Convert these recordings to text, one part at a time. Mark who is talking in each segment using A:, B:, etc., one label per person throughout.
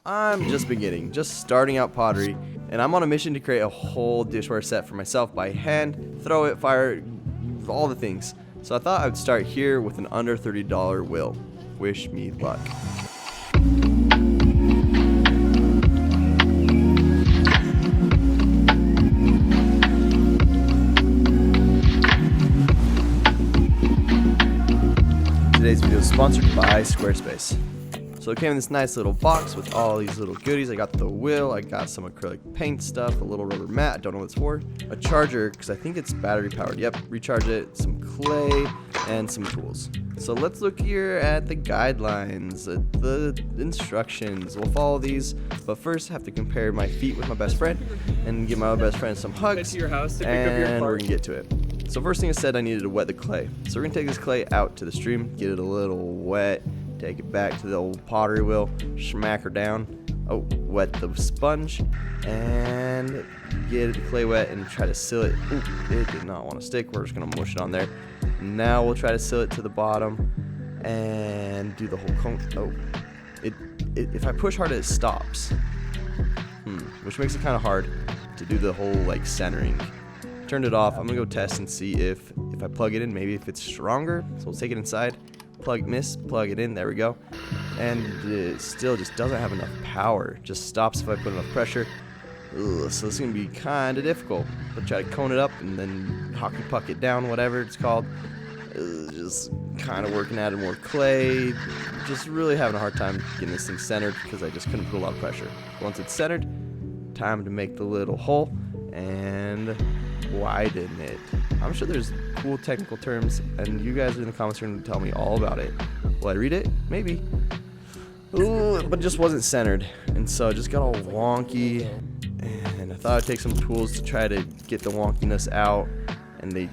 A: I'm just beginning, just starting out pottery, and I'm on a mission to create a whole dishware set for myself by hand, throw it, fire it, all the things. So I thought I would start here with an under $30 wheel. Wish me luck. Today's video is sponsored by Squarespace. So it came in this nice little box with all these little goodies. I got the wheel, I got some acrylic paint stuff, a little rubber mat, I don't know what it's for, a charger, because I think it's battery powered, yep, recharge it, some clay, and some tools. So let's look here at the guidelines, the instructions. We'll follow these, but first I have to compare my feet with my best friend and give my best friend some hugs, and we're gonna get to it. So first thing I said, I needed to wet the clay. So we're gonna take this clay out to the stream, get it a little wet, take it back to the old pottery wheel, smack her down, wet the sponge, and get the clay wet and try to seal it. Ooh, it did not want to stick, we're just gonna mush it on there. Now we'll try to seal it to the bottom and do the whole cone. If I push hard it stops, which makes it kind of hard to do the whole like centering. Turned it off. I'm gonna go test and see if I plug it in, maybe if it's stronger. So we'll take it inside, plug it in, there we go. And it still just doesn't have enough power, just stops if I put enough pressure. So this is gonna be kind of difficult. But try to cone it up and then hockey puck it down, whatever it's called. Just kind of working at it, more clay. Just really having a hard time getting this thing centered because I just couldn't put a lot of pressure. Once it's centered, time to make the little hole and widen it. I'm sure there's cool technical terms, and you guys are in the comments room to tell me all about it. Will I read it? Maybe. Ooh, but it just wasn't centered, and so it just got all wonky. And I thought I'd take some tools to try to get the wonkiness out, and they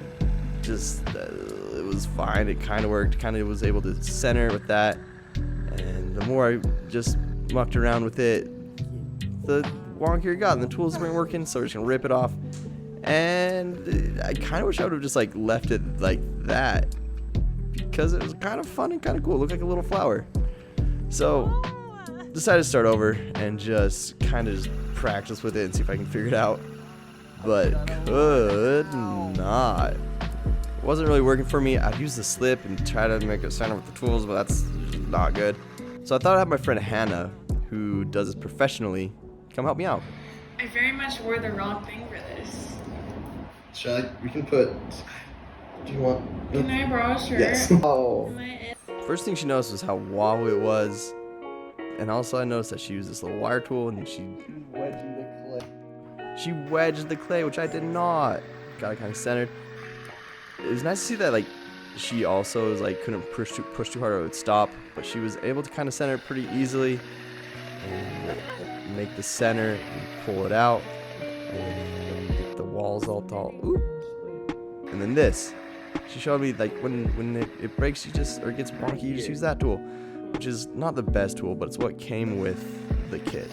A: just it was fine. It kind of worked. Kind of was able to center with that, and the more I just mucked around with it, the wonkier it got, and the tools weren't working. So we're just gonna rip it off. And I kind of wish I would have just like left it like that, because it was kind of fun and kind of cool. It looked like a little flower. So decided to start over and just kind of just practice with it and see if I can figure it out, but could not. It wasn't really working for me. I'd use the slip and try to make it center with the tools, but that's not good. So I thought I'd have my friend Hannah, who does this professionally, come help me out.
B: I very much wore the wrong thing for this.
A: We can put. Do you want?
B: Can I borrow a shirt?
A: Yes. Oh. First thing she noticed was how wobbly it was, and also I noticed that she used this little wire tool and she wedged the clay, which I did not. Got it kind of centered. It was nice to see that she also was couldn't push too hard or it would stop, but she was able to kind of center it pretty easily and make the center and pull it out and get the walls all tall. Ooh. And then this. She showed me when it breaks, or gets wonky, you just use that tool, which is not the best tool, but it's what came with the kit.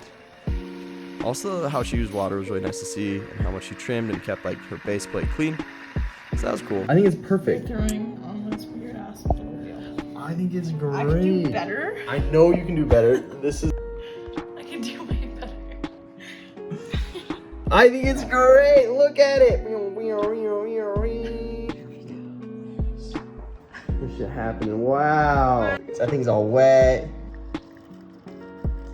A: Also, how she used water was really nice to see, and how much she trimmed and kept her base plate clean. So that was cool. I think it's perfect.
B: Throwing on this weird ass video.
A: I think it's great.
B: I can do better.
A: I know you can do better.
B: I can do way better.
A: I think it's great. Look at it. This shit happening. Wow. That thing's all wet.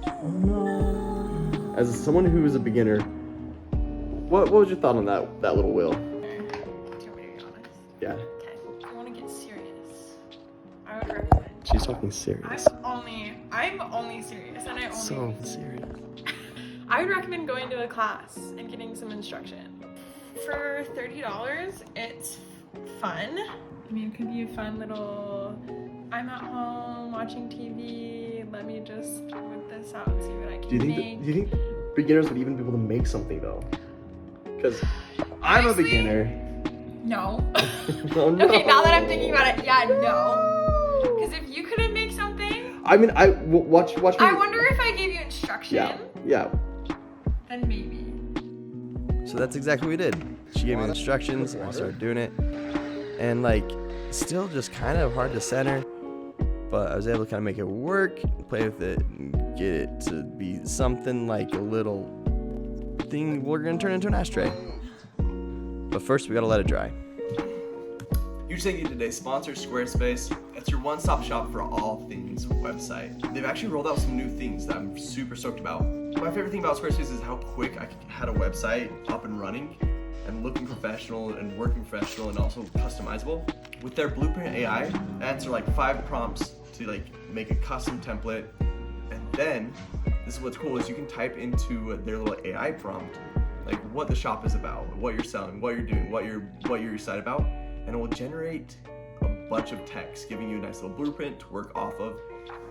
A: Oh no. As someone who is a beginner, what was your thought on that little wheel?
B: Do you want me to be honest?
A: Yeah.
B: Okay. If you want to get serious, I would recommend.
A: She's talking serious.
B: I'm only serious, and
A: So serious.
B: I would recommend going to a class and getting some instruction. For $30, it's fun. I mean, it could be a fun little, I'm at home watching TV, let me just whip this out and see what I can make.
A: Do you think beginners would even be able to make something though? Because I'm a beginner.
B: No.
A: Oh, no.
B: Okay, now that I'm thinking about it, yeah, no. Because if you couldn't make something,
A: I mean, watch me.
B: I wonder if I gave you instruction.
A: Yeah.
B: Then maybe.
A: So that's exactly what we did. She gave me instructions, and I started doing it. And still just kind of hard to center, but I was able to kind of make it work, play with it, get it to be something like a little thing we're gonna turn into an ashtray. But first, we gotta let it dry. Huge thank you to today's sponsor, Squarespace. It's your one-stop shop for all things website. They've actually rolled out some new things that I'm super stoked about. My favorite thing about Squarespace is how quick I had a website up and running and looking professional and working professional and also customizable. With their Blueprint AI, answer like 5 prompts to like make a custom template. And then, this is what's cool, is you can type into their little AI prompt, like what the shop is about, what you're selling, what you're doing, what you're excited about, and it will generate a bunch of text, giving you a nice little blueprint to work off of,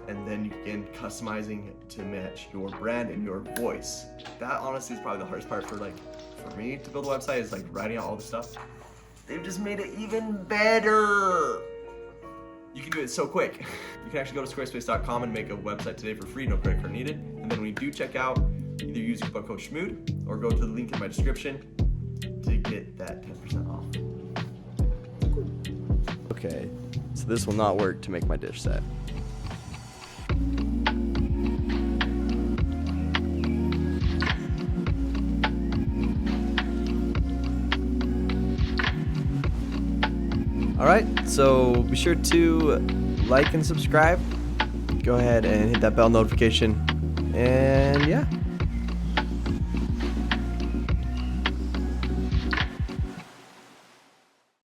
A: and then you can customizing to match your brand and your voice. That honestly is probably the hardest part for me to build a website, is like writing out all the stuff. They've just made it even better. You can do it so quick. You can actually go to squarespace.com and make a website today for free, no credit card needed. And then when you do check out, either use coupon code Shmoxd or go to the link in my description to get that 10% off. Okay, so this will not work to make my dish set. Alright, so be sure to like and subscribe. Go ahead and hit that bell notification. And yeah.